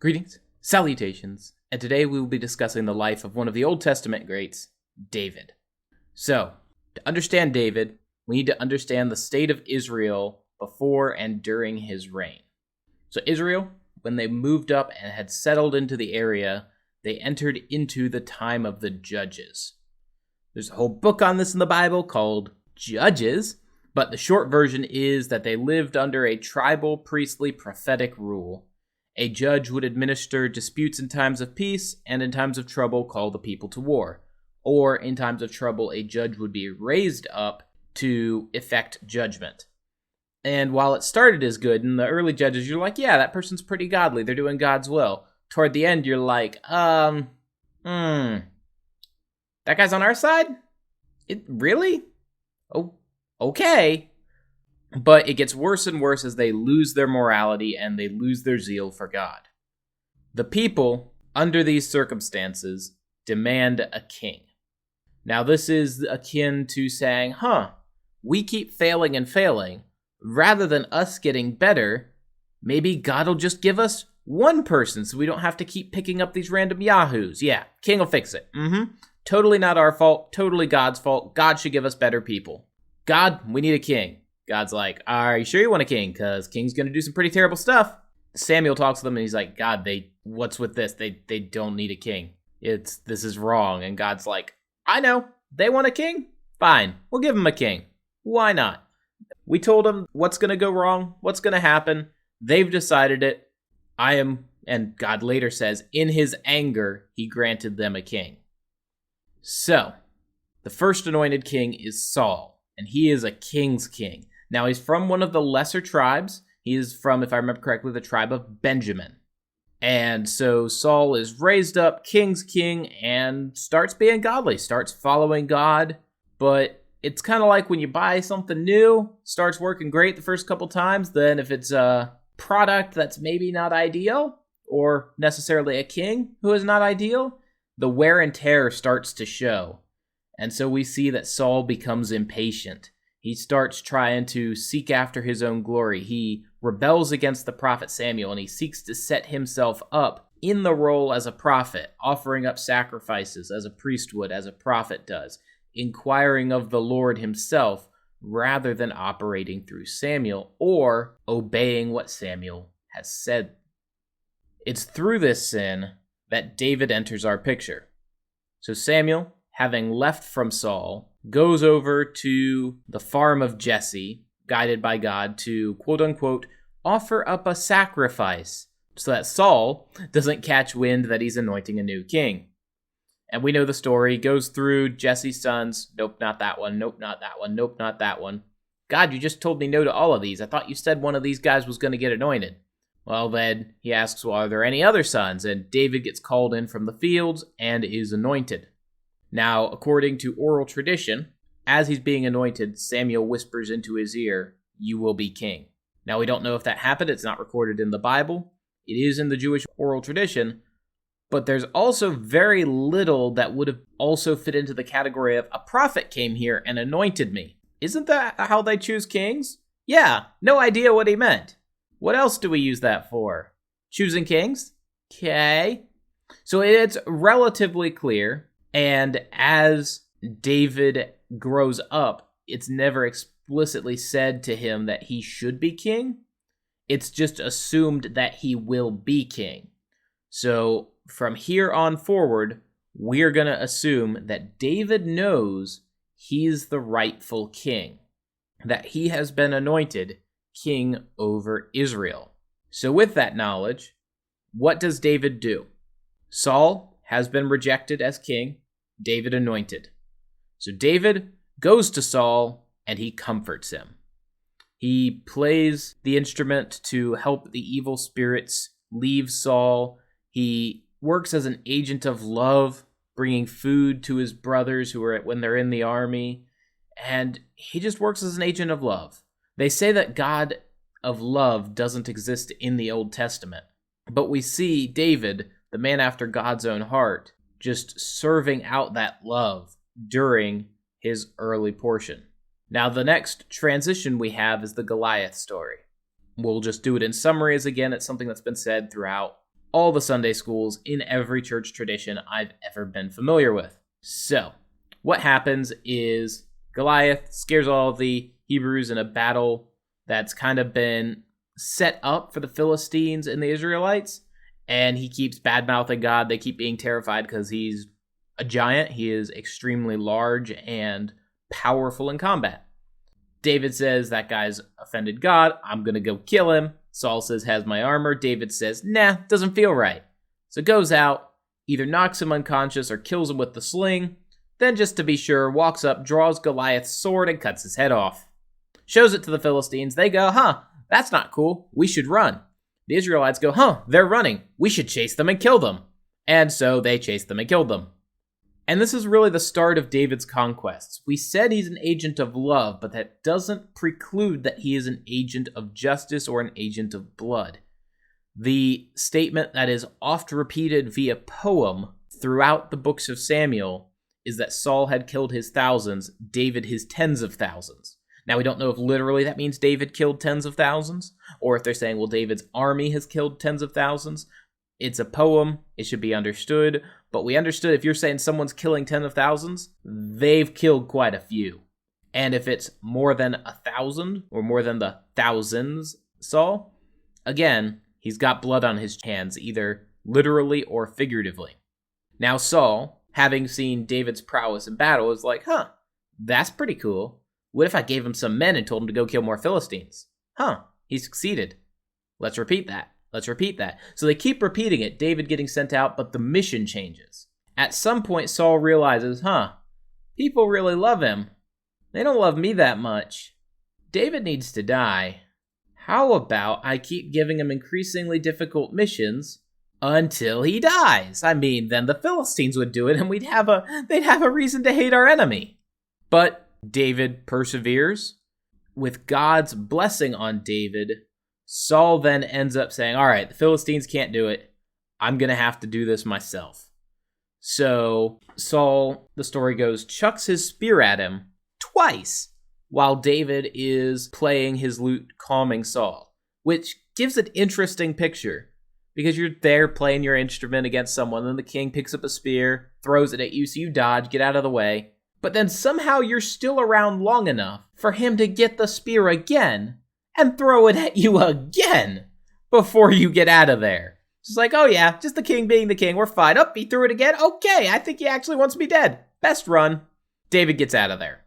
Greetings, salutations, and today we will be discussing the life of one of the Old Testament greats, David. So, to understand David, we need to understand the state of Israel before and during his reign. So Israel, when they moved up and had settled into the area, they entered into the time of the Judges. There's a whole book on this in the Bible called Judges, but the short version is that they lived under a tribal, priestly, prophetic rule. A judge would administer disputes in times of peace, and in times of trouble call the people to war. Or in times of trouble, a judge would be raised up to effect judgment. And while it started as good, in the early judges, you're like, yeah, that person's pretty godly. They're doing God's will. Toward the end, you're like, that guy's on our side? Really? Oh, okay. But it gets worse and worse as they lose their morality and they lose their zeal for God. The people, under these circumstances, demand a king. Now, this is akin to saying, we keep failing and failing. Rather than us getting better, maybe God will just give us one person so we don't have to keep picking up these random yahoos. Yeah, king will fix it. Totally not our fault, totally God's fault. God should give us better people. God, we need a king. God's like, are you sure you want a king? Because king's going to do some pretty terrible stuff. Samuel talks to them and he's like, God, what's with this? They don't need a king. This is wrong. And God's like, I know. They want a king? Fine. We'll give them a king. Why not? We told them what's going to go wrong, what's going to happen. They've decided it. And God later says, in his anger, he granted them a king. So, the first anointed king is Saul, and he is a king's king. Now, he's from one of the lesser tribes. He is from, if I remember correctly, the tribe of Benjamin. And so Saul is raised up king's king and starts being godly, starts following God. But it's kind of like when you buy something new, starts working great the first couple times. Then if it's a product that's maybe not ideal, or necessarily a king who is not ideal, the wear and tear starts to show. And so we see that Saul becomes impatient. He starts trying to seek after his own glory. He rebels against the prophet Samuel, and he seeks to set himself up in the role as a prophet, offering up sacrifices as a priest would, as a prophet does, inquiring of the Lord himself, rather than operating through Samuel or obeying what Samuel has said. It's through this sin that David enters our picture. So Samuel, having left from Saul, goes over to the farm of Jesse, guided by God, to, quote-unquote, offer up a sacrifice so that Saul doesn't catch wind that he's anointing a new king. And we know the story. He goes through Jesse's sons. Nope, not that one. Nope, not that one. Nope, not that one. God, you just told me no to all of these. I thought you said one of these guys was going to get anointed. Well, then he asks, well, are there any other sons? And David gets called in from the fields and is anointed. Now, according to oral tradition, as he's being anointed, Samuel whispers into his ear, you will be king. Now, we don't know if that happened. It's not recorded in the Bible. It is in the Jewish oral tradition. But there's also very little that would have also fit into the category of a prophet came here and anointed me. Isn't that how they choose kings? Yeah, no idea what he meant. What else do we use that for? Choosing kings? Okay. So it's relatively clear. And as David grows up, it's never explicitly said to him that he should be king. It's just assumed that he will be king. So from here on forward, we're going to assume that David knows he's the rightful king, that he has been anointed king over Israel. So with that knowledge, what does David do? Saul has been rejected as king. David anointed. So David goes to Saul and he comforts him. He plays the instrument to help the evil spirits leave Saul. He works as an agent of love, bringing food to his brothers when they're in the army. And he just works as an agent of love. They say that God of love doesn't exist in the Old Testament. But we see David, the man after God's own heart, just serving out that love during his early portion. Now, the next transition we have is the Goliath story. We'll just do it in summaries again. It's something that's been said throughout all the Sunday schools in every church tradition I've ever been familiar with. So, what happens is Goliath scares all of the Hebrews in a battle that's kind of been set up for the Philistines and the Israelites, and he keeps bad-mouthing God. They keep being terrified because he's a giant. He is extremely large and powerful in combat. David says, that guy's offended God. I'm going to go kill him. Saul says, has my armor. David says, nah, doesn't feel right. So goes out, either knocks him unconscious or kills him with the sling. Then, just to be sure, walks up, draws Goliath's sword, and cuts his head off. Shows it to the Philistines. They go, that's not cool. We should run. The Israelites go, they're running. We should chase them and kill them. And so they chased them and killed them. And this is really the start of David's conquests. We said he's an agent of love, but that doesn't preclude that he is an agent of justice or an agent of blood. The statement that is oft repeated via poem throughout the books of Samuel is that Saul had killed his thousands, David his tens of thousands. Now, we don't know if literally that means David killed tens of thousands, or if they're saying, well, David's army has killed tens of thousands. It's a poem. It should be understood. But we understood if you're saying someone's killing tens of thousands, they've killed quite a few. And if it's more than 1,000, or more than the thousands, Saul, again, he's got blood on his hands, either literally or figuratively. Now, Saul, having seen David's prowess in battle, is like, that's pretty cool. What if I gave him some men and told him to go kill more Philistines? He succeeded. Let's repeat that. So they keep repeating it, David getting sent out, but the mission changes. At some point, Saul realizes, people really love him. They don't love me that much. David needs to die. How about I keep giving him increasingly difficult missions until he dies? I mean, then the Philistines would do it, and they'd have a reason to hate our enemy. But David perseveres. With God's blessing on David, Saul then ends up saying, all right, the Philistines can't do it. I'm going to have to do this myself. So Saul, the story goes, chucks his spear at him twice while David is playing his lute, calming Saul, which gives an interesting picture because you're there playing your instrument against someone, then the king picks up a spear, throws it at you, so you dodge, get out of the way. But then somehow you're still around long enough for him to get the spear again and throw it at you again before you get out of there. Just like, oh yeah, just the king being the king, we're fine. He threw it again? Okay, I think he actually wants me dead. Best run. David gets out of there.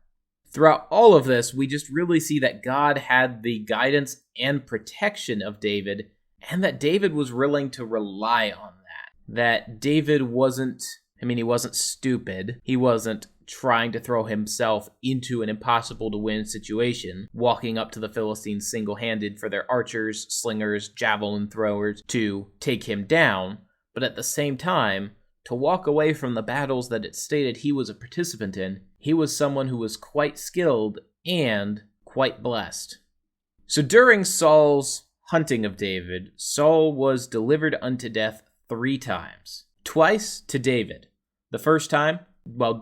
Throughout all of this, we just really see that God had the guidance and protection of David, and that David was willing to rely on that. That David wasn't, he wasn't stupid. He wasn't trying to throw himself into an impossible-to-win situation, walking up to the Philistines single-handed for their archers, slingers, javelin throwers to take him down, but at the same time, to walk away from the battles that it stated he was a participant in. He was someone who was quite skilled and quite blessed. So during Saul's hunting of David, Saul was delivered unto death 3 times. Twice to David. The first time,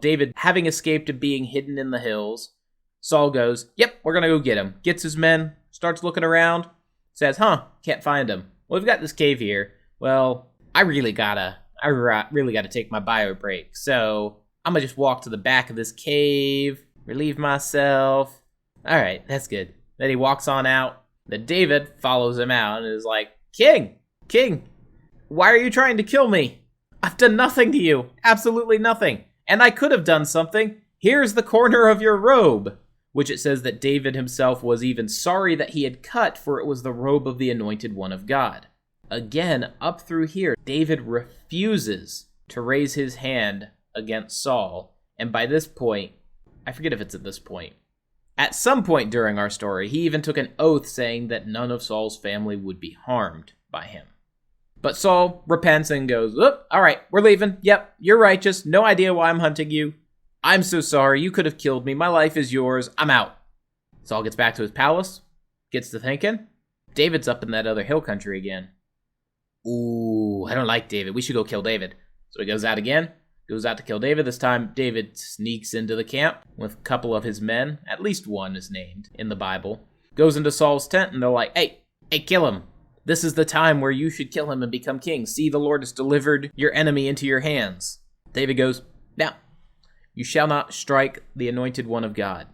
David, having escaped and being hidden in the hills, Saul goes, yep, we're going to go get him. Gets his men, starts looking around, says, can't find him. Well, we've got this cave here. Well, I really gotta take my bio break. So I'm going to just walk to the back of this cave, relieve myself. All right, that's good. Then he walks on out. Then David follows him out and is like, King, why are you trying to kill me? I've done nothing to you. Absolutely nothing. And I could have done something. Here's the corner of your robe. Which it says that David himself was even sorry that he had cut, for it was the robe of the anointed one of God. Again, up through here, David refuses to raise his hand against Saul. And by this point, I forget if it's at this point. At some point during our story, he even took an oath saying that none of Saul's family would be harmed by him. But Saul repents and goes, all right, we're leaving. Yep, you're righteous. No idea why I'm hunting you. I'm so sorry. You could have killed me. My life is yours. I'm out. Saul gets back to his palace, gets to thinking. David's up in that other hill country again. Ooh, I don't like David. We should go kill David. So he goes out again, goes out to kill David. This time, David sneaks into the camp with a couple of his men. At least one is named in the Bible. Goes into Saul's tent, and they're like, hey, kill him. This is the time where you should kill him and become king. See, the Lord has delivered your enemy into your hands. David goes, now, you shall not strike the anointed one of God.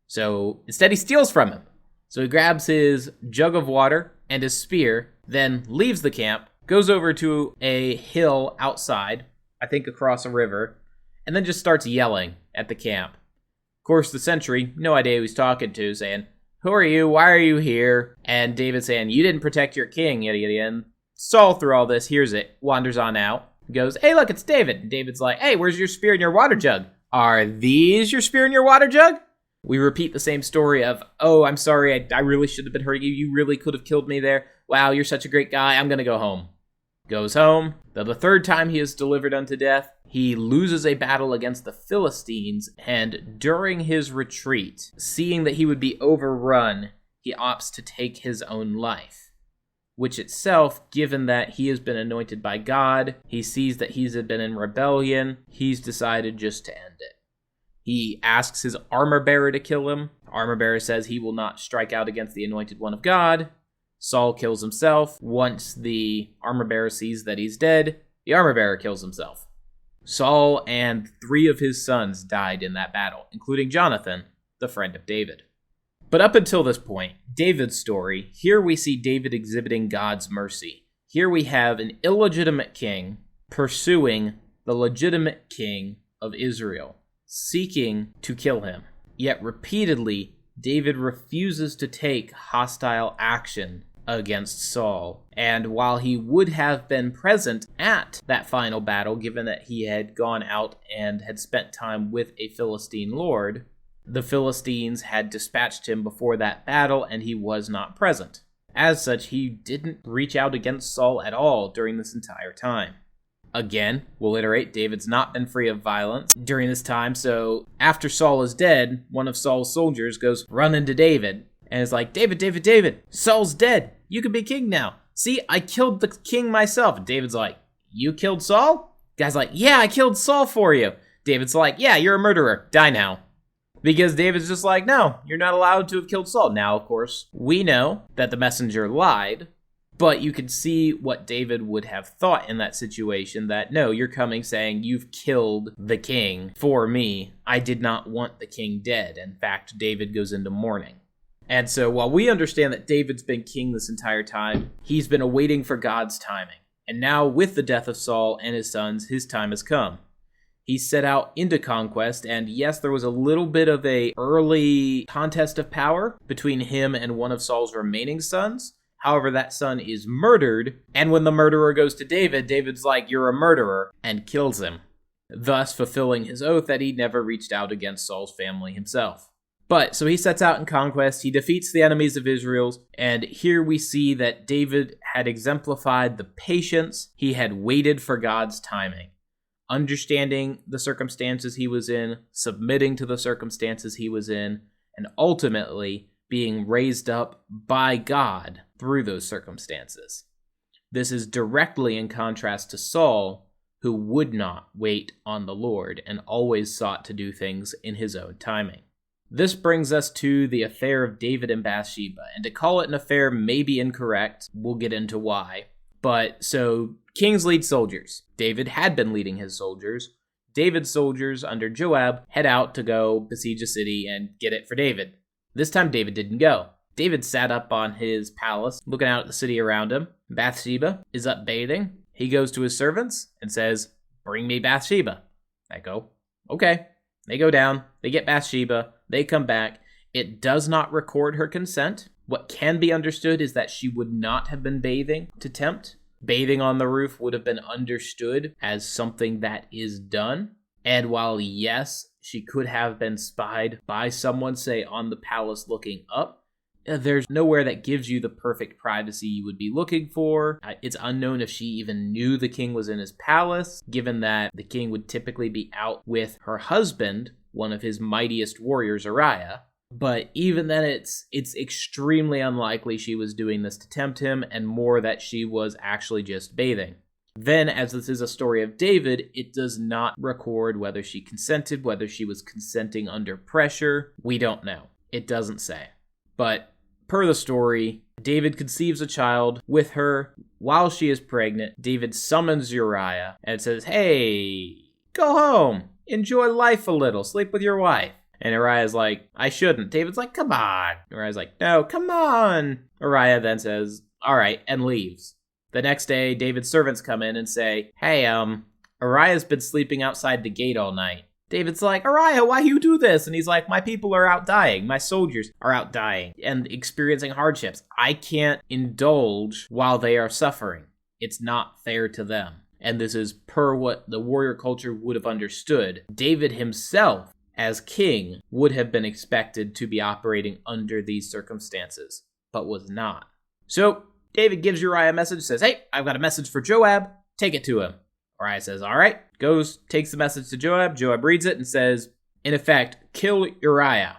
So instead he steals from him. So he grabs his jug of water and his spear, then leaves the camp, goes over to a hill outside, I think across a river, and then just starts yelling at the camp. Of course, the sentry, no idea who he's talking to, saying, who are you? Why are you here? And David saying, you didn't protect your king, yada yada yada. And Saul, through all this, hears it, wanders on out, goes, hey, look, it's David. And David's like, hey, where's your spear and your water jug? Are these your spear and your water jug? We repeat the same story of, oh, I'm sorry, I really should have been hurting you. You really could have killed me there. Wow, you're such a great guy. I'm going to go home. Goes home. The third time he is delivered unto death, he loses a battle against the Philistines, and during his retreat, seeing that he would be overrun, he opts to take his own life. Which itself, given that he has been anointed by God, he sees that he's been in rebellion, he's decided just to end it. He asks his armor bearer to kill him. Armor bearer says he will not strike out against the anointed one of God. Saul kills himself. Once the armor bearer sees that he's dead, the armor bearer kills himself. Saul and 3 of his sons died in that battle, including Jonathan, the friend of David. But up until this point, David's story, here we see David exhibiting God's mercy. Here we have an illegitimate king pursuing the legitimate king of Israel, seeking to kill him. Yet repeatedly, David refuses to take hostile action against Saul. And while he would have been present at that final battle, given that he had gone out and had spent time with a Philistine lord, the Philistines had dispatched him before that battle and he was not present. As such, he didn't reach out against Saul at all during this entire time. Again, we'll iterate, David's not been free of violence during this time, so after Saul is dead, one of Saul's soldiers goes running to David and is like, David, Saul's dead. You can be king now. See, I killed the king myself. And David's like, you killed Saul? Guy's like, yeah, I killed Saul for you. David's like, yeah, you're a murderer. Die now. Because David's just like, no, you're not allowed to have killed Saul. Now, of course, we know that the messenger lied, but you can see what David would have thought in that situation, that no, you're coming saying you've killed the king for me. I did not want the king dead. In fact, David goes into mourning. And so while we understand that David's been king this entire time, he's been awaiting for God's timing. And now with the death of Saul and his sons, his time has come. He set out into conquest, and yes, there was a little bit of a early contest of power between him and one of Saul's remaining sons. However, that son is murdered, and when the murderer goes to David, David's like, you're a murderer, and kills him, thus fulfilling his oath that he never reached out against Saul's family himself. But, so he sets out in conquest, he defeats the enemies of Israel, and here we see that David had exemplified the patience, he had waited for God's timing. Understanding the circumstances he was in, submitting to the circumstances he was in, and ultimately being raised up by God through those circumstances. This is directly in contrast to Saul, who would not wait on the Lord and always sought to do things in his own timing. This brings us to the affair of David and Bathsheba, and to call it an affair may be incorrect. We'll get into why. But so kings lead soldiers. David had been leading his soldiers. David's soldiers under Joab head out to go besiege a city and get it for David. This time David didn't go. David sat up on his palace, looking out at the city around him. Bathsheba is up bathing. He goes to his servants and says, bring me Bathsheba. They go, okay. They go down, they get Bathsheba, they come back. It does not record her consent. What can be understood is that she would not have been bathing to tempt. Bathing on the roof would have been understood as something that is done. And while, yes, she could have been spied by someone, say, on the palace looking up, there's nowhere that gives you the perfect privacy you would be looking for. It's unknown if she even knew the king was in his palace, given that the king would typically be out with her husband, one of his mightiest warriors, Uriah. But even then, it's extremely unlikely she was doing this to tempt him, and more that she was actually just bathing. Then, as this is a story of David, it does not record whether she consented, whether she was consenting under pressure. We don't know. It doesn't say. But per the story, David conceives a child with her while she is pregnant. David summons Uriah and says, hey, go home, enjoy life a little, sleep with your wife. And Uriah's like, I shouldn't. David's like, come on. Uriah's like, no, come on. Uriah then says, all right, and leaves. The next day, David's servants come in and say, hey, Uriah's been sleeping outside the gate all night. David's like, Uriah, why you do this? And he's like, my people are out dying. My soldiers are out dying and experiencing hardships. I can't indulge while they are suffering. It's not fair to them. And this is per what the warrior culture would have understood. David himself, as king, would have been expected to be operating under these circumstances, but was not. So David gives Uriah a message, says, hey, I've got a message for Joab. Take it to him. Uriah says, all right, goes, takes the message to Joab. Joab reads it and says, in effect, kill Uriah,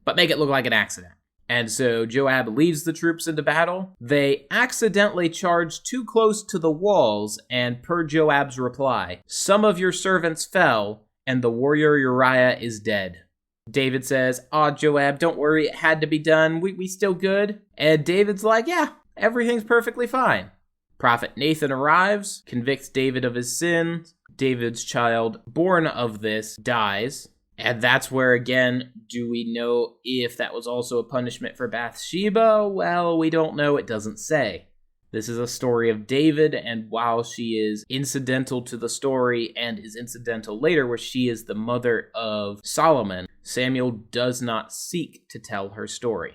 but make it look like an accident. And so Joab leads the troops into battle. They accidentally charge too close to the walls, and per Joab's reply, some of your servants fell, and the warrior Uriah is dead. David says, Joab, don't worry, it had to be done. We still good? And David's like, yeah, everything's perfectly fine. Prophet Nathan arrives, convicts David of his sins. David's child, born of this, dies. And that's where, again, do we know if that was also a punishment for Bathsheba? Well, we don't know. It doesn't say. This is a story of David, and while she is incidental to the story and is incidental later where she is the mother of Solomon, Samuel does not seek to tell her story.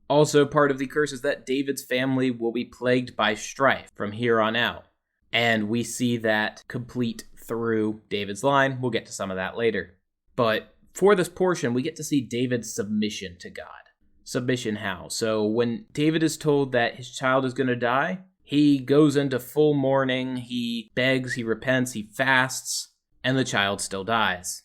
Also, part of the curse is that David's family will be plagued by strife from here on out. And we see that complete through David's line. We'll get to some of that later. But for this portion, we get to see David's submission to God. Submission how? So when David is told that his child is going to die, he goes into full mourning, he begs, he repents, he fasts, and the child still dies.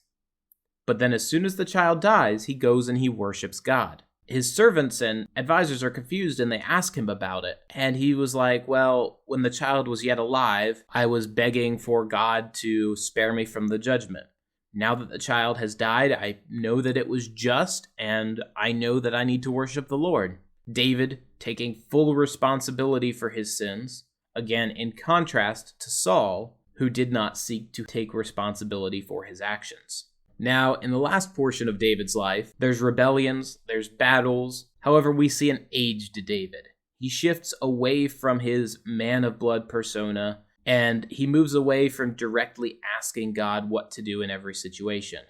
But then as soon as the child dies, he goes and he worships God. His servants and advisors are confused and they ask him about it. And he was like, well, when the child was yet alive, I was begging for God to spare me from the judgment. Now that the child has died, I know that it was just, and I know that I need to worship the Lord. David taking full responsibility for his sins, again in contrast to Saul, who did not seek to take responsibility for his actions. Now, in the last portion of David's life, there's rebellions, there's battles. However, we see an aged David. He shifts away from his man of blood persona, and he moves away from directly asking God what to do in every situation.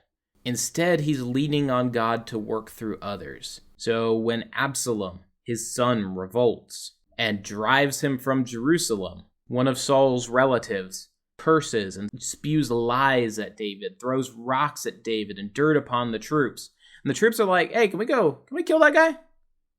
Instead, he's leaning on God to work through others. So when Absalom, his son, revolts and drives him from Jerusalem, one of Saul's relatives curses and spews lies at David, throws rocks at David and dirt upon the troops. And the troops are like, hey, can we kill that guy?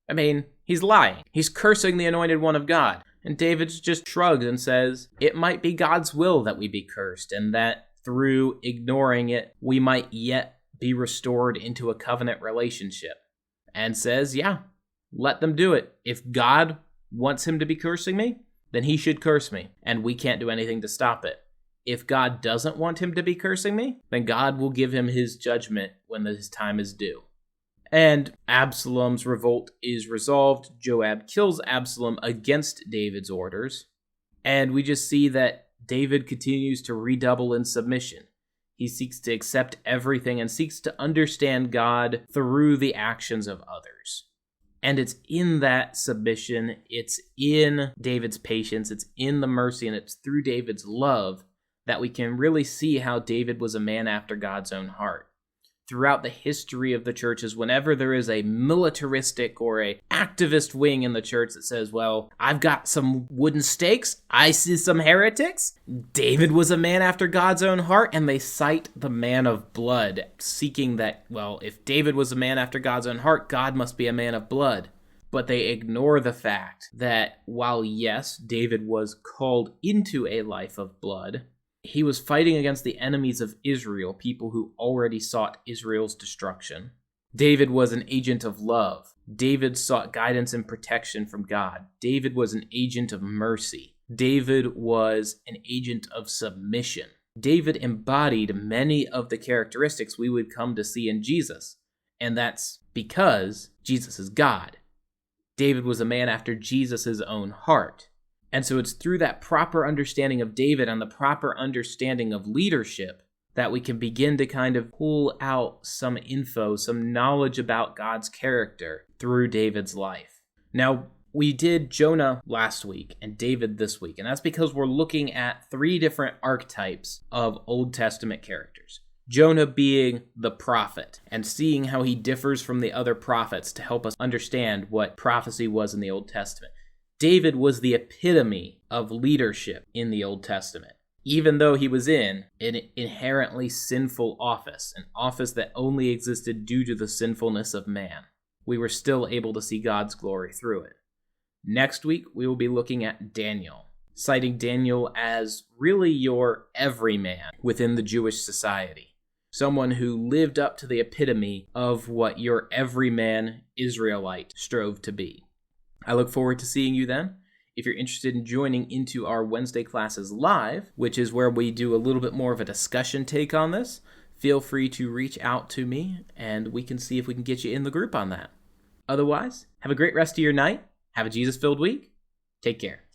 I mean, he's lying. He's cursing the anointed one of God. And David just shrugs and says, it might be God's will that we be cursed, and that through ignoring it, we might yet be restored into a covenant relationship. And says, yeah, let them do it. If God wants him to be cursing me, then he should curse me, and we can't do anything to stop it. If God doesn't want him to be cursing me, then God will give him his judgment when his time is due. And Absalom's revolt is resolved. Joab kills Absalom against David's orders. And we just see that David continues to redouble in submission. He seeks to accept everything and seeks to understand God through the actions of others. And it's in that submission, it's in David's patience, it's in the mercy, and it's through David's love that we can really see how David was a man after God's own heart. Throughout the history of the churches, whenever there is a militaristic or a activist wing in the church that says, well, I've got some wooden stakes, I see some heretics, David was a man after God's own heart, and they cite the man of blood, seeking that, well, if David was a man after God's own heart, God must be a man of blood. But they ignore the fact that while, yes, David was called into a life of blood, he was fighting against the enemies of Israel, people who already sought Israel's destruction. David was an agent of love. David sought guidance and protection from God. David was an agent of mercy. David was an agent of submission. David embodied many of the characteristics we would come to see in Jesus, and that's because Jesus is God. David was a man after Jesus' own heart. And so it's through that proper understanding of David and the proper understanding of leadership that we can begin to kind of pull out some info, some knowledge about God's character through David's life. Now, we did Jonah last week and David this week, and that's because we're looking at 3 different archetypes of Old Testament characters. Jonah being the prophet, and seeing how he differs from the other prophets to help us understand what prophecy was in the Old Testament. David was the epitome of leadership in the Old Testament, even though he was in an inherently sinful office, an office that only existed due to the sinfulness of man. We were still able to see God's glory through it. Next week, we will be looking at Daniel, citing Daniel as really your everyman within the Jewish society. Someone who lived up to the epitome of what your everyman Israelite strove to be. I look forward to seeing you then. If you're interested in joining into our Wednesday classes live, which is where we do a little bit more of a discussion take on this, feel free to reach out to me and we can see if we can get you in the group on that. Otherwise, have a great rest of your night. Have a Jesus-filled week. Take care.